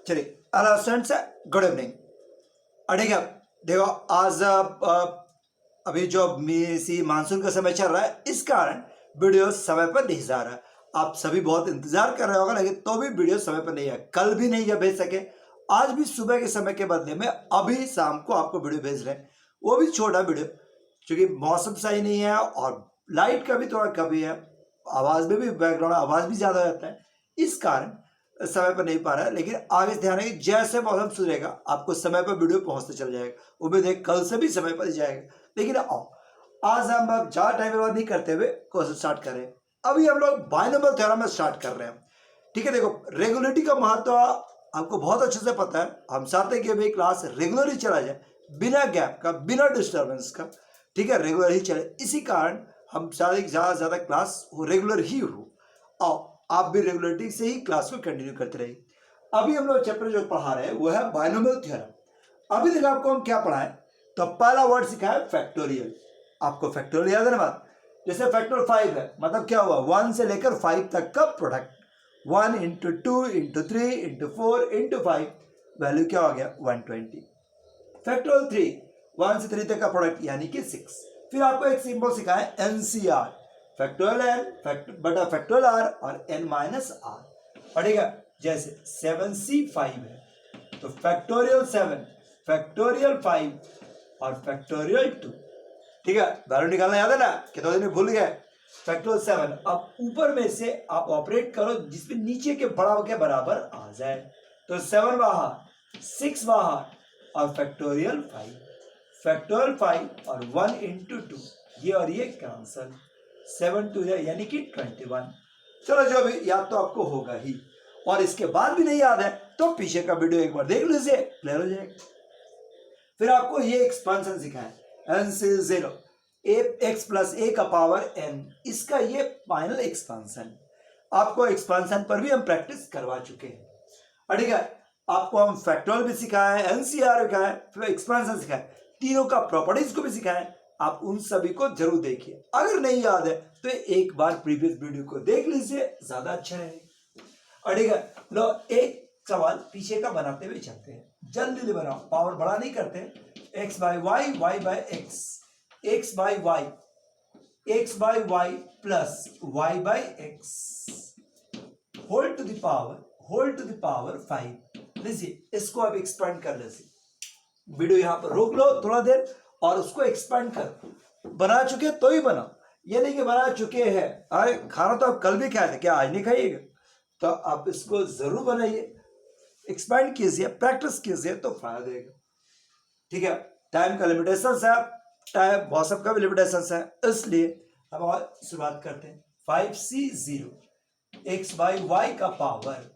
चलिए hello students, good evening. ठीक है, देखो आज अभी जो सी मानसून का समय चल रहा है, इस कारण वीडियो समय पर नहीं जा रहा है। आप सभी बहुत इंतजार कर रहे होगा, लेकिन तो भी वीडियो समय पर नहीं है। कल भी नहीं जब भेज सके, आज भी सुबह के समय के बदले में अभी शाम को आपको वीडियो भेज रहे हैं, वो भी छोटा वीडियो, क्योंकि मौसम सही नहीं है और लाइट का भी थोड़ा कमी है, आवाज़ में भी बैकग्राउंड आवाज़ भी ज़्यादा रहता है, इस कारण समय पर नहीं पा रहा है। लेकिन आगे से ध्यान रखिए, जैसे मौसम सुधरेगा आपको समय पर वीडियो पहुंचते चल जाएगा। उम्मीद है कल से भी समय पर ही जाएगा। लेकिन आओ आज हम अब ज़्यादा टाइम बर्बाद नहीं करते हुए क्वेश्चन स्टार्ट करें। अभी हम लोग बाइनोमियल थ्योरम में स्टार्ट कर रहे हैं। ठीक है, देखो रेगुलरिटी का महत्व आपको बहुत अच्छे से पता है। हम चाहते हैं कि अभी क्लास रेगुलर ही चला जाए, बिना गैप का, बिना डिस्टर्बेंस का। ठीक है, रेगुलर ही चले, इसी कारण हम चाहते ज़्यादा से ज़्यादा क्लास हो रेगुलर ही हो। आओ आप भी रेगुलरिटी से ही क्लास को कंटिन्यू करते रहिए। अभी हम लोग चैप्टर जो पढ़ा रहे हैं वो है बाइनोमियल थ्योरम। अभी तक आपको हम क्या पढ़ाएं, तो पहला वर्ड सिखाया फैक्टोरियल। आपको फैक्टोरियल याद है ना बात? जैसे फैक्टर 5 है, मतलब क्या हुआ, 1 से लेकर 5 तक का product. 1 into 2 into 3 into 4 into 5, value क्या हो गया 120। फैक्टोरियल 3, 1 से 3 तक का प्रोडक्ट यानी कि 6। फिर आपको एक सिंबल सिखाया एनसीआर, फैक्टोरियल एन बटा फैक्टोरियल आर और एन माइनस आर। पढ़ेगा जैसे 7c5 है, तो फैक्टोरियल 7, फैक्टोरियल 5 और फैक्टोरियल 2। ठीक है, वैल्यू निकालना याद है ना, कितने दिन में भूल गए। फैक्टोरियल 7, अब ऊपर में से आप ऑपरेट करो जिसमें नीचे के बड़ा के बराबर आ जाए, तो 7 बाहर, 6 बाहर और फैक्टोरियल 5, फैक्टोरियल 5 और 1 इंटू 2, ये और ये कैंसल, 7 2 यानी कि 21। चलो जो भी याद तो आपको होगा ही, और इसके बाद भी नहीं याद है तो पीछे का वीडियो एक बार देख लीजिए, क्लियर हो जाएगा। फिर आपको ये एक्सपेंशन सिखाया, एन से 0 एक्स प्लस ए का पावर एन, इसका ये फाइनल एक्सपेंशन। आपको एक्सपेंशन पर भी हम प्रैक्टिस करवा चुके हैं। ठीक है, आपको हम फैक्टोरियल भी सिखाया है, एनसीआर भी सिखाया, फिर एक्सपेंशन सिखाया, तीनों का प्रॉपर्टीज को भी सिखाया। आप उन सभी को जरूर देखिए। अगर नहीं याद है तो एक बार प्रीवियस वीडियो को देख लीजिए, ज्यादा अच्छा है। ठीक है, लो एक सवाल पीछे का बनाते हुए चलते हैं, जल्दी बनाओ, पावर बड़ा नहीं करते। X by y, y by x, x by y, x by y plus y by x whole to the power 5। लीजिए इसको अब एक्सपेंड कर लीजिए। वीडियो यहां पर रोक लो थोड़ा देर और उसको एक्सपेंड कर। बना चुके तो ही बनाओ, ये नहीं कि बना चुके हैं, अरे खाना तो आप कल भी खाए थे, क्या आज नहीं खाइएगा? तो आप इसको जरूर बनाइए, एक्सपेंड कीजिए, प्रैक्टिस कीजिए तो फायदा देगा। ठीक है, टाइम का लिमिटेशन है, टाइम मौसम का भी लिमिटेशन है, इसलिए अब और शुरुआत करते हैं। 5c0 एक्स बाई वाई का पावर,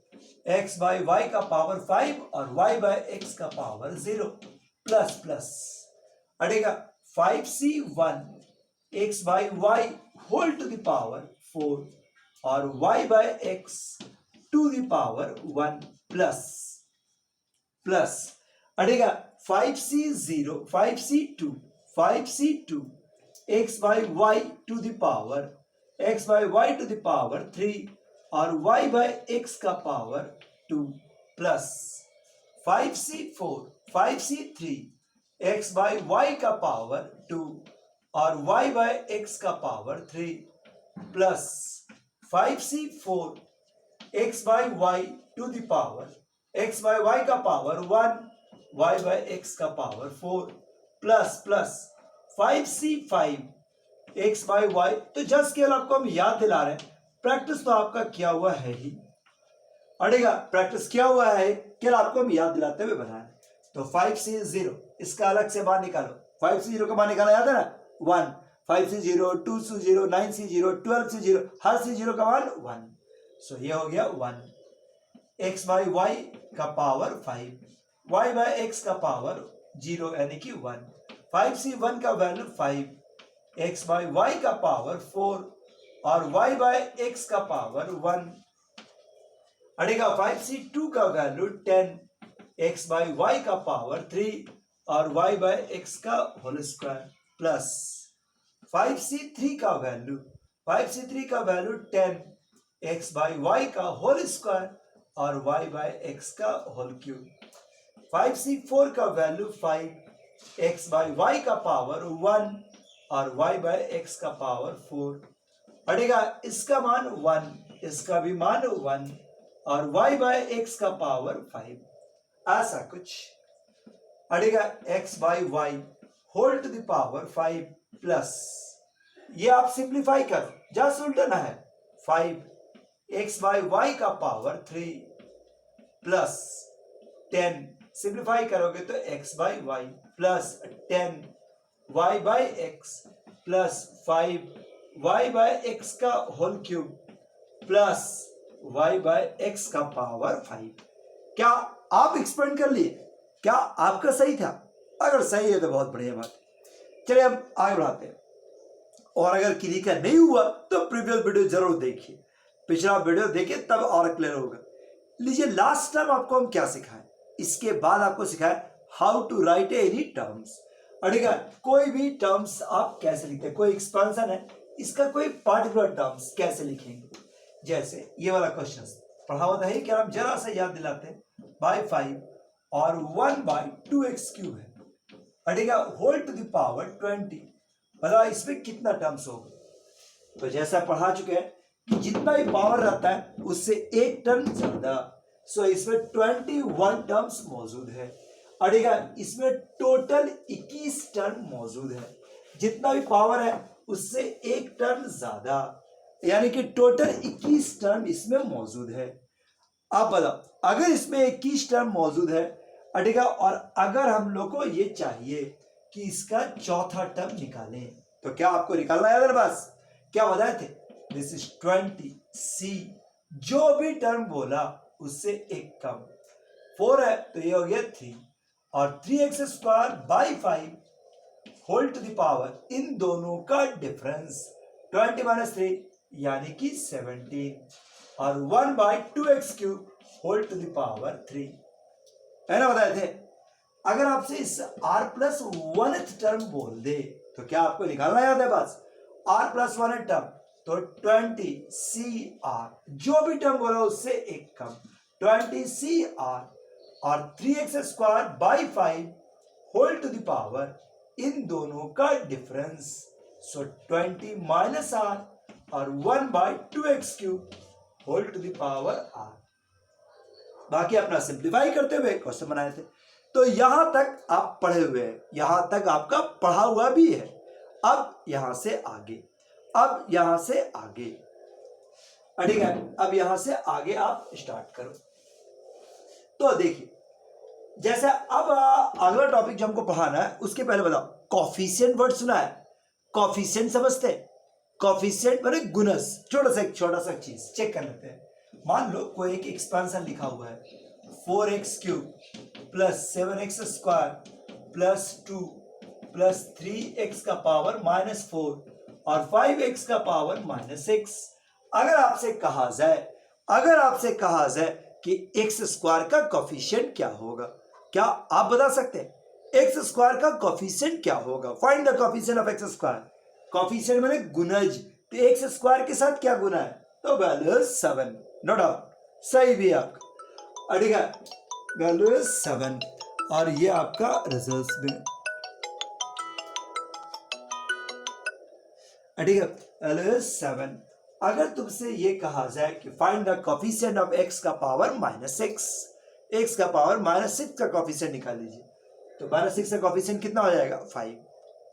एक्स बाई वाई का पावर 5 और वाई बाई एक्स का पावर 0 प्लस प्लस। अड़ेगा 5c1 X by Y whole to the power 4 और Y by X to the power 1 plus plus. अड़ेगा 5c0 5c2 X by Y to the power, X by Y to the power 3 और y by x का power 2 plus 5c3 x by Y का power 2 और y by x का power 3 plus 5c4 x by y to the power, x by Y का power 1, y by x का power 4 plus plus 5c5 x by y. तो just केवल आपको हम याद दिला रहे हैं, प्रैक्टिस तो आपका किया हुआ है ही। अड़ेगा प्रैक्टिस किया हुआ है, केवल आपको हम याद दिलाते हुए बनाए। तो 5c0 इसका अलग से मान निकालो, 5c0 का मान निकाला याद है ना, 1, 5c0 2c0 9c0 12c0, हर c0 का मान 1, सो ये हो गया 1। एक्स बाई वाई का पावर 5, वाई बाई एक्स का पावर 0 यानी कि 1, 5c1 का वैल्यू 5, एक्स बाई वाई का पावर 4 और y बाय एक्स का पावर 1। अड़ेगा 5c2 का वैल्यू 10, x बाई वाई का पावर 3 और y बाय एक्स का होल स्क्वायर प्लस 5c3 का वैल्यू 10, x बाई वाई का होल स्क्वायर और y बाय एक्स का होल क्यूब। 5c4 का वैल्यू 5, x बाय वाई का पावर 1 और y बाय एक्स का पावर 4 पड़ेगा। इसका मान 1, इसका भी मान 1 और y बाय एक्स का पावर 5, ऐसा कुछ पड़ेगा। x by Y whole to the power 5 plus, ये आप सिंप्लीफाई कर जस्ट उल्टाना है, 5 x बाय वाई का पावर 3 प्लस 10, सिंप्लीफाई करोगे तो x by Y plus 10 y by X plus 5 y by x का whole cube plus y by x का पावर 5। क्या आप एक्सपेरिमेंट कर लिए? क्या आपका सही था? अगर सही है तो बहुत बढ़िया बात है। चलिए अब आगे बढ़ाते हैं। और अगर किसी का नहीं हुआ तो प्रीवियस वीडियो जरूर देखिए, पिछला वीडियो देखिए तब और क्लियर होगा। लीजिए लास्ट टाइम आपको हम क्या सिखाएं, इसके बाद आपको सिखाएं how to write any terms. अड़ेगा कोई भी टर्म्स आप कैसे लिखते हैं, कोई एक्सपेंशन है इसका कोई पार्टिकुलर टर्म्स कैसे लिखेंगे। जैसे ये वाला क्वेश्चन पढ़ा हुआ है, क्या हम जरा सा याद दिलाते हैं, बाय 5 और 1 बाय 2x क्यूब है, अड़ेगा होल टू द पावर 20, मतलब इसमें कितना टर्म्स होगा। तो जैसा पढ़ा चुके हैं कि जितना भी पावर रहता है उससे एक टर्म ज्यादा, सो इसमें 21 टर्म्स मौजूद है। अड़ेगा इसमें टोटल 21 टर्म मौजूद है, जितना भी पावर है उससे एक टर्म ज्यादा, यानी कि टोटल 21 टर्म इसमें मौजूद है। आप बताओ अगर इसमें 21 टर्म मौजूद है अड़ेगा, और अगर हम लोग को ये चाहिए कि इसका चौथा टर्म निकालें, तो क्या आपको निकालना है? अगर बस क्या बताए थे, दिस इज 20c, जो भी टर्म बोला उससे एक कम, 4 है तो ये हो गया 3 और 3x square by 5 whole to the power, इन दोनों का डिफरेंस 20 माइनस 3 यानी कि 17 और 1 by 2x cube whole to the power 3, है ना बताए थे। अगर आपसे इस r प्लस 1th टर्म बोल दे तो क्या आपको निकालना याद है? बस r प्लस 1th टर्म तो 20cr, जो भी टर्म बोला उससे एक कम 20cr और 3x square by 5 whole to the power, इन दोनों का डिफरेंस, सो 20 माइनस r और 1 by 2x cube whole to the power r। बाकी अपना सिंप्लीफाई करते हुए क्वेश्चन बनाए थे। तो यहां तक आप पढ़े हुए हैं, यहां तक आपका पढ़ा हुआ भी है। अब यहां से आगे, अब यहां से आगे, ठीक है, अब यहां से आगे आप स्टार्ट करो। तो देखिए जैसे अब अगला टॉपिक जो हमको पढ़ाना है उसके पहले बताओ, कॉफिशिएंट वर्ड सुना है? कॉफिशिएंट समझते हैं? कॉफिशिएंट माने गुणज। एक छोटा सा चीज चेक कर लेते हैं। मान लो कोई एक एक्सपेंशन लिखा हुआ है, 4x cube plus 7x square plus 2 plus 3x का पावर माइनस 4 और 5x का पावर माइनस 6। अगर आपसे कहा जाए कि x स्क्वायर का कॉफिशिएंट क्या होगा, क्या आप बता सकते हैं x स्क्वायर का कॉफिशिएंट क्या होगा? Find the coefficient of x square. Coefficient माने गुणज, तो x स्क्वायर के साथ क्या गुना है? तो वैल्यू 7, नो डाउट, सही भी आपका, ठीक है, वैल्यू 7 और ये आपका रिजल्ट में, ठीक है, वैल्यू 7। अगर तुमसे ये कहा जाए कि find the coefficient of x का पावर माइनस 6, x का पावर माइनस 6 का कॉफिशिएंट निकाल लीजिए, तो माइनस 6 का कॉफिशिएंट कितना हो जाएगा? 5।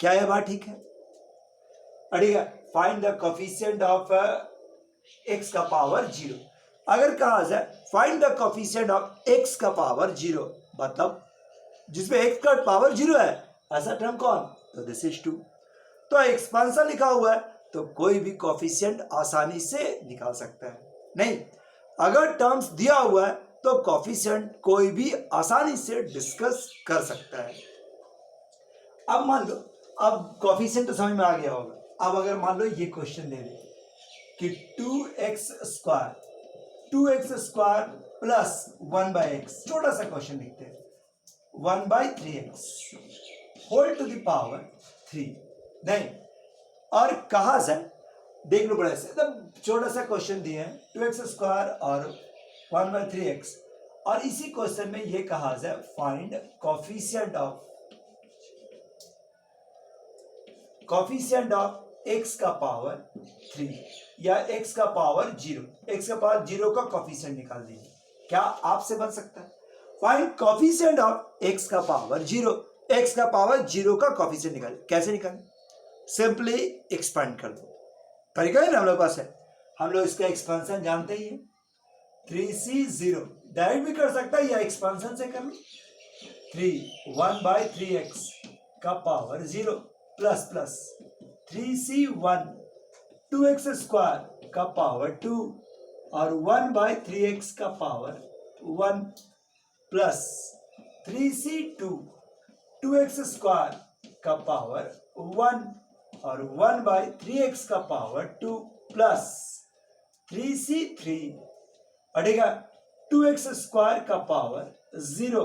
क्या ये बात ठीक है? ठीक है, find the coefficient of x का पावर 0। अगर कहा जाए find the coefficient of x का पावर 0, मतलब जिसमें x का पावर 0 है ऐसा टर्म कौन? तो दिस इज 2। तो एक्सपेंशन लिखा हुआ है तो कोई भी कॉफिशिएंट आसानी से निकाल सकता है। नहीं, अगर टर्म्स दिया हुआ है तो कॉफिशिएंट कोई भी आसानी से डिस्कस कर सकता है। अब मान लो, अब कॉफिशिएंट तो समझ में आ गया होगा। अब अगर मान लो ये क्वेश्चन दे दे कि 2x square plus 1 by x, छोटा सा क्वेश्चन लिखते हैं, 1 by 3x whole to the power 3। नहीं, और कहा जाए, देख लो बड़ा से एकदम छोटा सा क्वेश्चन दिए हैं, 2x स्क्वायर और 1/3x। और इसी क्वेश्चन में ये कहा जाए फाइंड कोफिशिएंट ऑफ x का पावर 3 या x का पावर 0, x का पावर 0 का कोफिशिएंट निकाल दीजिए। क्या आपसे बन सकता है? फाइंड कोफिशिएंट ऑफ x का पावर 0, x का पावर 0 का कोफिशिएंट निकालें। कैसे निकालें? सिंपली एक्सपेंड कर दो। तरीका है ना हम लोग पास है, हम लोग इसका एक्सपेंशन जानते ही है। 3c0 डायरेक्ट भी कर सकता है या एक्सपेंशन से कर लो। 1/3x का power 0 plus plus 3c1 2x square का पावर 2 और 1/3x का power 1 plus 3c2 2x square का पावर 1 और 1/3x का पावर 2 प्लस 3c3 बढ़ेगा 2x स्क्वायर का पावर 0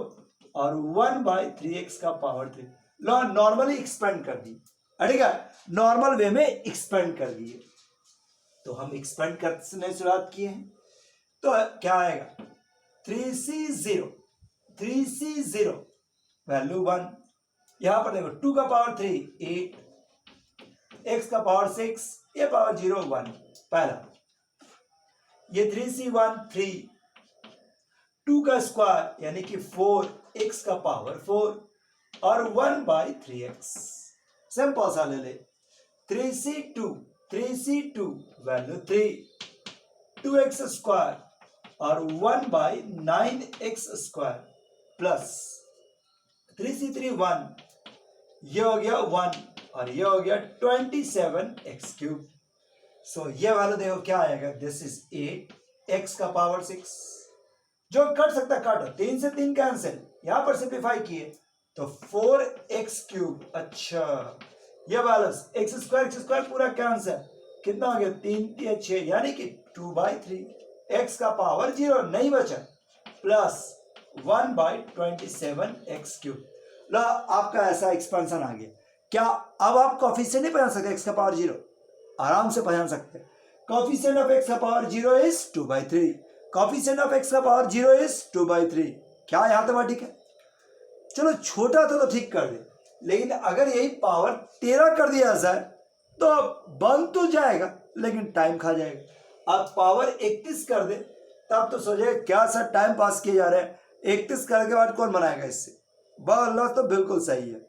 और 1/3x का पावर 3। लो नॉर्मली एक्सपेंड कर दी, बढ़ेगा नॉर्मल वे में एक्सपेंड कर दिए। तो हम एक्सपेंड करने शुरुआत किए हैं, तो क्या आएगा 3c0 वैल्यू 1, यहां पर देखो 2 का पावर 3 8, x का पावर 6, ये पावर 0 1 पहला, ये 3c1 3, 2 का स्क्वायर यानी कि 4, x का पावर 4 और 1/3x। सिंपल सा ले ले 3c2 वैल्यू 3, 2x स्क्वायर और 1/9x स्क्वायर प्लस 3c3 1, ये हो गया 1 और ये हो गया 27x क्यूब। सो ये वाला देखो क्या आएगा, दिस इज 8, x का पावर 6, जो कट सकता काटो, 3 से 3 कैंसिल, यहां पर सिंप्लीफाई किए तो 4x क्यूब। अच्छा ये वाला x स्क्वायर पूरा कैंसिल, कितना हो गया 3 3 6 यानी कि 2/3, x का पावर 0 नहीं बचा प्लस 1/27x क्यूब। लो आपका ऐसा एक्सपेंशन आ गया। क्या अब आप कोफिशिएंट नहीं पहचान सकते? x का पावर 0 आराम से पहचान सकते हैं। कोफिशिएंट ऑफ x का power 0 is 2/3, coefficient of x का पावर 0 इज 2/3। क्या यहां तक ठीक है? चलो छोटा था तो ठीक कर दे, लेकिन अगर यही पावर 13 कर दिया जाए तो बन तो जाएगा लेकिन टाइम खा जाएगा। अब पावर 31 कर दे तब तो सोचे क्या सर टाइम पास किए जा रहे हैं, 31 करने के बाद कौन बनाएगा इससे? बोलो तो बिल्कुल सही है,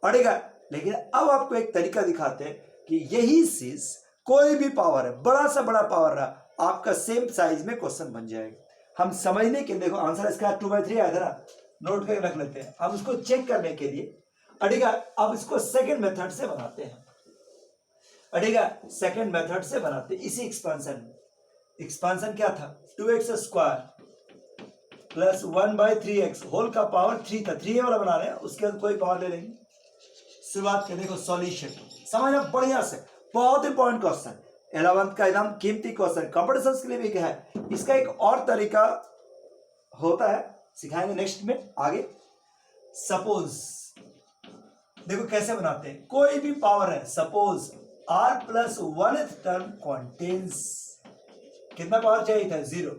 अड़ेगा। लेकिन अब आपको एक तरीका दिखाते हैं कि यही चीज कोई भी पावर है, बड़ा सा बड़ा पावर रहा, आपका सेम साइज में क्वेश्चन बन जाएगा। हम समझने के देखो आंसर इसका 2/3 आया था ना, नोट करके रख लेते हैं। हम इसको चेक करने के लिए अड़ेगा, अब इसको सेकंड मेथड से बनाते हैं, अड़ेगा सेकंड मेथड से बनाते हैं। इसी एक्सपेंशन क्या था 2x square plus 1/3x whole का पावर 3 था, 3 वाला बना रहे हैं, उसके बाद कोई पावर ले लेंगे। शुरुआत के देखो सॉल्यूशन समझना बढ़िया से, बहुत इंपॉर्टेंट क्वेश्चन, 11th का एकदम कीमती क्वेश्चन, कॉम्पिटिशन के लिए भी है। इसका एक और तरीका होता है, सिखाएंगे नेक्स्ट में आगे। सपोज देखो कैसे बनाते हैं, कोई भी पावर है, suppose r plus 1th term contains, कितना पावर चाहिए था 0।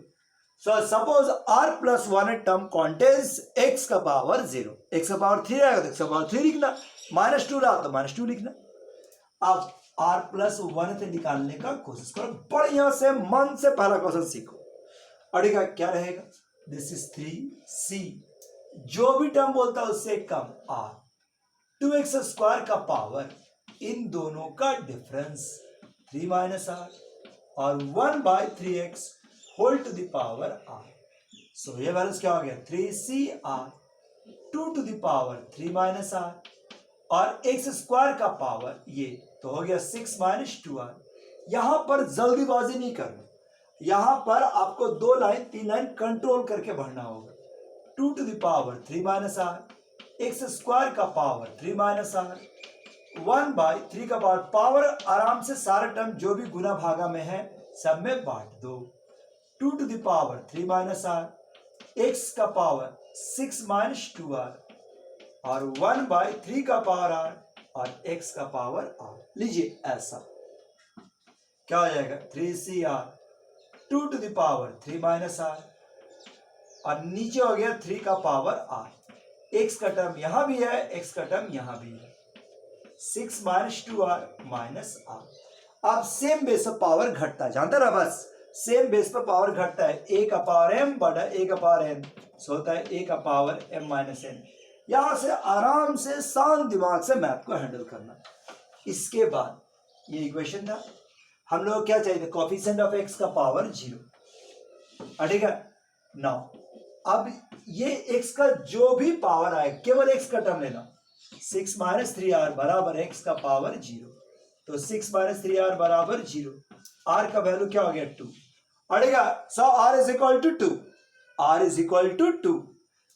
So suppose r plus 1th term contains x का पावर 0, x का पावर 3 आएगा तो x का पावर 3 लिखना, -2 रहा तो -2 लिखना। अब r प्लस 1th निकालने का कोशिश करो, बढ़िया से मन से पहला क्वेश्चन सीखो। अड़ेगा क्या रहेगा, दिस इज 3c, जो भी टर्म बोलता है उससे कम r, 2x स्क्वायर का पावर, इन दोनों का डिफरेंस 3 - r और 1/3x whole to the power r। So ये वैल्यूज क्या हो गया 3cr 2 to the power 3 - r और x स्क्वायर का पावर ये तो हो गया 6 - 2r। यहां पर जल्दीबाजी नहीं करना, यहां पर आपको 2 लाइन 3 लाइन कंट्रोल करके बढ़ना होगा। 2 to the power 3 - r, x square का पावर 3 - r, 1/3 का पावर आराम से सारे टर्म जो भी गुना भागा में है सब में बांट दो। 2 to the power 3 - r, x का पावर 6 - 2r और 1/3 का पावर r और x का पावर r। लीजिए ऐसा क्या हो जाएगा 3cr 2 to the power 3 - r और नीचे हो गया 3 का पावर r। x का टर्म यहां भी है, x का टर्म यहां भी है, 6 माइनस 2r माइनस r। अब सेम बेस पर पावर घटता है, जानते ना, बस सेम बेस पर पावर घटता है, a का पावर m बटा a का पावर n होता है a का पावर m माइनस n। यहां से आराम से शांत दिमाग से मैथ को हैंडल करना। इसके बाद ये इक्वेशन था, हम लोग क्या चाहिए, कोफिशिएंट ऑफ x का पावर 0, ठीक है। नाउ अब ये x का जो भी पावर आए केवल x का टर्म लेना, 6 माइनस 3r बराबर x का पावर 0, तो 6 माइनस 3r बराबर 0, r का वैल्यू क्या हो गया 2, अड़ेगा। So r is equal to 2, r is equal to 2,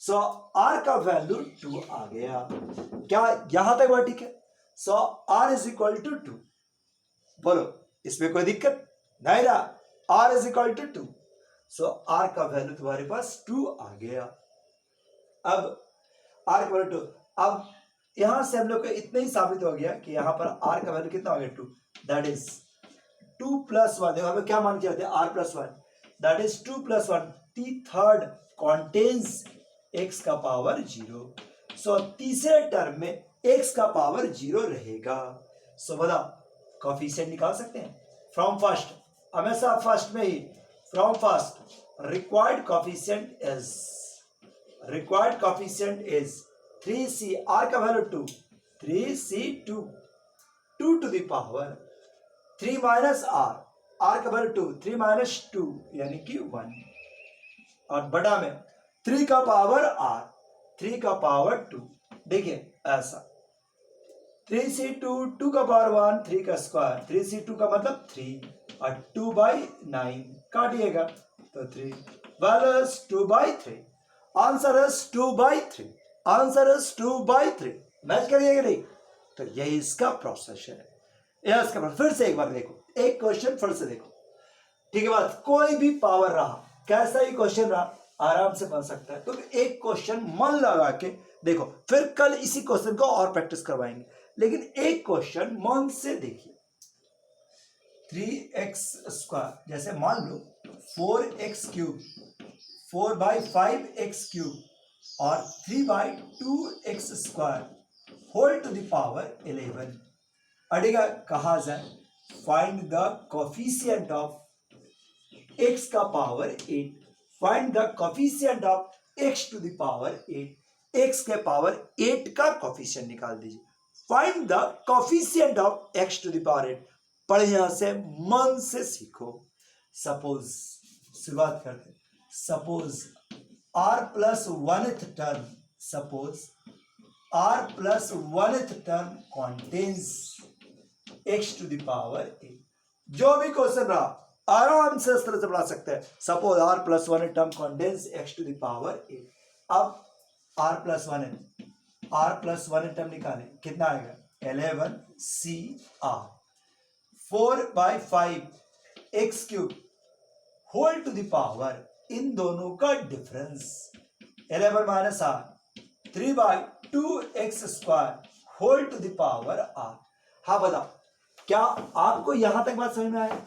so r का वैल्यू 2 आ गया। क्या यहां तक बात ठीक है? So r is equal to 2, बोलो इसमें कोई दिक्कत नहीं रहा, r is equal to 2, so r का वैल्यू तुम्हारे पास 2 आ गया। अब r का वैल्यू 2, अब यहां से हम लोग को इतना ही साबित हो गया कि यहां पर r का वैल्यू कितना हो गया 2, दैट इज 2 प्लस 1, देखो हमें क्या मान के आते हैं r plus 1, that is 2 plus 1, T third contains x का पावर 0, सो तीसरे टर्म में x का पावर 0 रहेगा। सो बताओ कोफिशिएंट निकाल सकते हैं फ्रॉम फर्स्ट, हमेशा फर्स्ट में ही, from first required coefficient is 3c, r का value 2, 3c2, 2 to the power 3 minus r का वैल्यू 2, 3 माइनस 2 यानी कि 1, और बड़ा में 3 का पावर r, 3 का पावर 2, देखिए ऐसा 3c2, 2 का पावर 1, 3 का स्क्वायर, 3c2 का मतलब 3 और 2/9 काटिएगा तो 3, values 2/3, answer is 2/3, answer is 2/3। Match करिएगा नहीं, तो यही इसका प्रोसेस है। यह इसका फिर से एक बार देखो, एक क्वेश्चन फिर से देखो, ठीक है बात, कोई भी पावर रहा, कैसा ही क्वेश्चन रहा, आराम से बन सकता है। तो एक क्वेश्चन मन लगा के देखो, फिर कल इसी क्वेश्चन को और प्रैक्टिस करवाएंगे, लेकिन एक क्वेश्चन मन से देखिए। 3x², जैसे मान लो 4x³ 4/5x³ और 3/2x² whole to the power 11, अड़ेगा कहा जाए find the coefficient of x का power 8, find the coefficient of x to the power 8, x के पावर 8 का कोफिशिएंट निकाल दीजिए, find the coefficient of x to the power 8। बढ़िया से मन से सीखो। सपोज शुरुआत करते, suppose r plus 1th term, suppose r plus 1th term contains x to the power 8। जो भी क्वेश्चन रहा आराम से इस तरह से बना सकते हैं। Suppose r plus 1th term contains x to the power 8। अब r प्लस 1th टर्म निकालें, कितना आएगा 11cr 4/5x³ whole to the power, इन दोनों का difference 11 minus r 3/2x² whole to the power r। हाँ बताओ, क्या आपको यहां तक बात समझ में आया?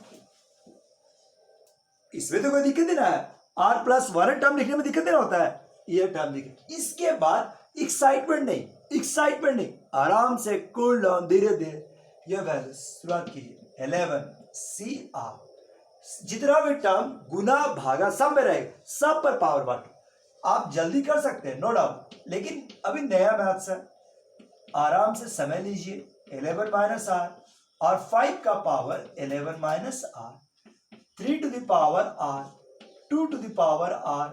इसमें तो कोई दिक्कत नहीं है, r प्लस 1 टर्म लिखने में दिक्कत नहीं होता है, ये टर्म लिखे। इसके बाद एक्साइटमेंट नहीं, आराम से कूल डाउन, धीरे धीरे यह वैल्यू शुरुआत कीजिए 11cr, जितना भी टर्म गुना भागा सब में रहेगा, सब पर पावर बांटो। आप जल्दी कर सकते हैं नो डाउट, लेकिन अभी नया मैथ्स है, आराम से समय लीजिए। 11 माइनस r और 5 का power 11 minus r, 3 to the power r, 2 to the power r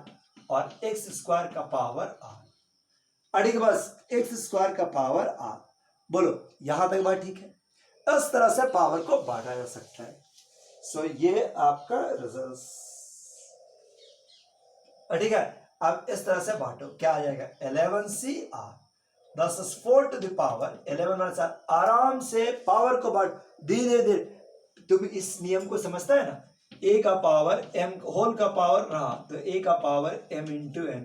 और x² का पावर r, अड़ी के बस x² का पावर r। बोलो यहां तक बात ठीक है? इस तरह से पावर को बांटा जा सकता है। सो ये आपका रिजल्ट, ठीक है। अब इस तरह से बांटो, क्या आ जाएगा 11cr, 10 is 4 to the power 11 minus r। आराम से पावर को बांट, धीरे धीरे। तुम इस नियम को समझता है ना, a का पावर m होल का पावर रहा तो a का power m into n,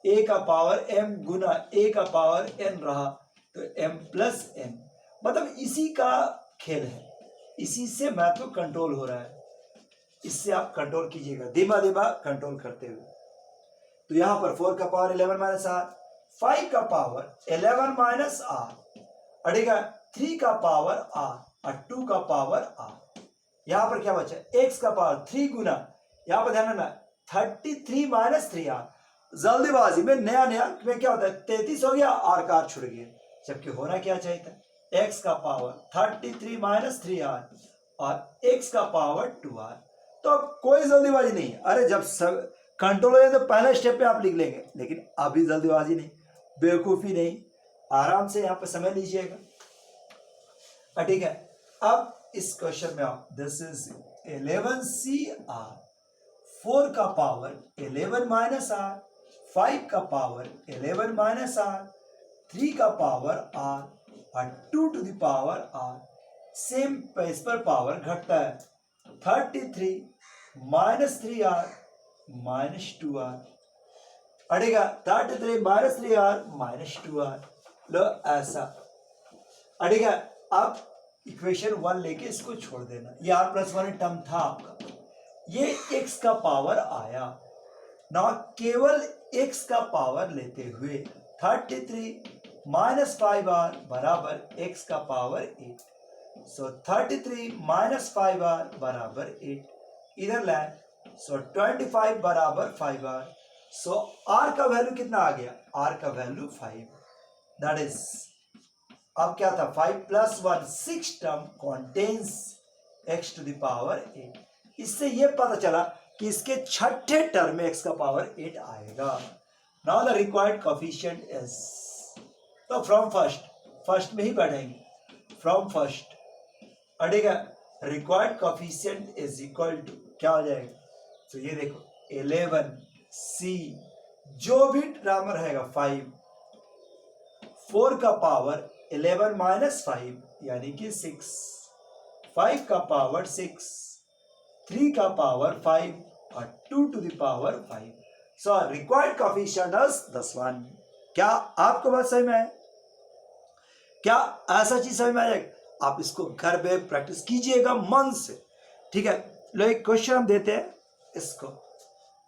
a का पावर m गुना a का पावर n रहा तो m प्लस n, मतलब इसी का खेल है, इसी से मैथ को कंट्रोल हो रहा है। इससे आप कंट्रोल कीजिएगा, धीमा धीमा कंट्रोल करते हुए। तो यहाँ पर 4 का पावर 11 माइनस आर, 5 का पावर 11 माइनस आर, अड़ेगा 3 का पावर आर और 2 का पावर आर। यहाँ पर क्या बचा, x का पावर 3 गुना, यहाँ पर ध्यान रखना 33 माइनस 3 आर। जल्दीबाजी में नया में क्या होता है, 33 हो गया, आर का आर छुड़ गया, जबकि होना क्या चाहिए था, x का पावर 33 माइनस 3 आर और x का पावर 2 आर। तो कोई जल्दीबाजी नहीं है, अरे जब सब कंट्रोल हो जाए तो पहले स्टेप पे आप लिख लेंगे, लेकिन अभी जल्दीबाजी नहीं, बेवकूफ़ी नहीं, आराम से यहाँ पे समय लीजिएगा। ठीक है, अब इस क्वेश्चन में आप दिस इज 11CR, 4 का पावर 11 माइनस आर, 5 का पावर 11 माइनस आर, 3 का पावर आर और 2 to the power r. Same page पर पावर घटता है, 33 माइनस 3R माइनस 2R, अड़ेगा 33 माइनस 3R माइनस 2R। लो ऐसा अड़ेगा। अब इक्वेशन 1 लेके इसको छोड़ देना, ये R प्लस 1 टर्म था आपका, ये x का पावर आया ना, केवल x का पावर लेते हुए 33 माइनस 5R बराबर x का पावर 8। सो 33 माइनस 5R बराबर 8, इधर लाए, सो 25 बराबर 5R। सो R का वैल्यू कितना आ गया, R का वैल्यू 5, दैट इज, अब क्या था, 5 plus 1 6 term contains x to the power 8। इससे ये पता चला कि इसके छठे टर्म में x का पावर 8 आएगा। Now the required coefficient is, तो फ्रॉम फर्स्ट में ही बैठेंगे, फ्रॉम फर्स्ट अड़ेगा required coefficient is equal to क्या हो जाएगा, तो ये देखो 11C, जो भी टर्म रहेगा 5, 4 का पावर 11 माइनस 5 यानी कि 6, 5 का पावर 6, 3 का पावर 5 और 2 to the power 5। So required coefficient is 10। क्या आपको बात समझ में आए, क्या ऐसा चीज समझ में आएगा? आप इसको घर पे प्रैक्टिस कीजिएगा मन से, ठीक है। लो एक क्वेश्चन हम देते हैं इसको,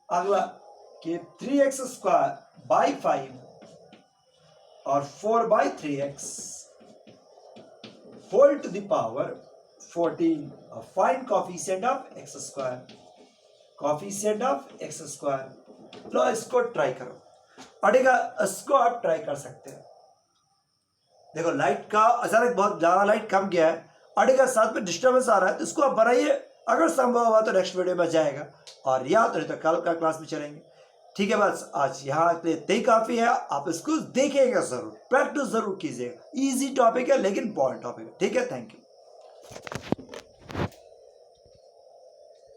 अगला कि 3x स्क्वायर बाई 5 और 4 by 3x whole to the power 14, find coefficient of x square, coefficient of x square. लो इसको ट्राई करो, अड़ेगा इसको आप ट्राई कर सकते हैं। देखो लाइट का अचानक बहुत ज़्यादा लाइट कम गया है, अड़ेगा साथ में डिस्टर्बेंस आ रहा है, तो इसको आप बनाइए, अगर संभव हुआ तो नेक्स्ट वीडियो में जाएगा, और या तो नहीं तो कल का क्लास में चलेंगे, ठीक है। बस आज यहाँ के लिए इतना ही काफ़ी है, आप इसको देखेंगे ज़रूर, प्रैक्टिस ज़रूर कीजिएगा, इजी टॉपिक है लेकिन इम्पोर्टेंट टॉपिक है, ठीक है। Thank you.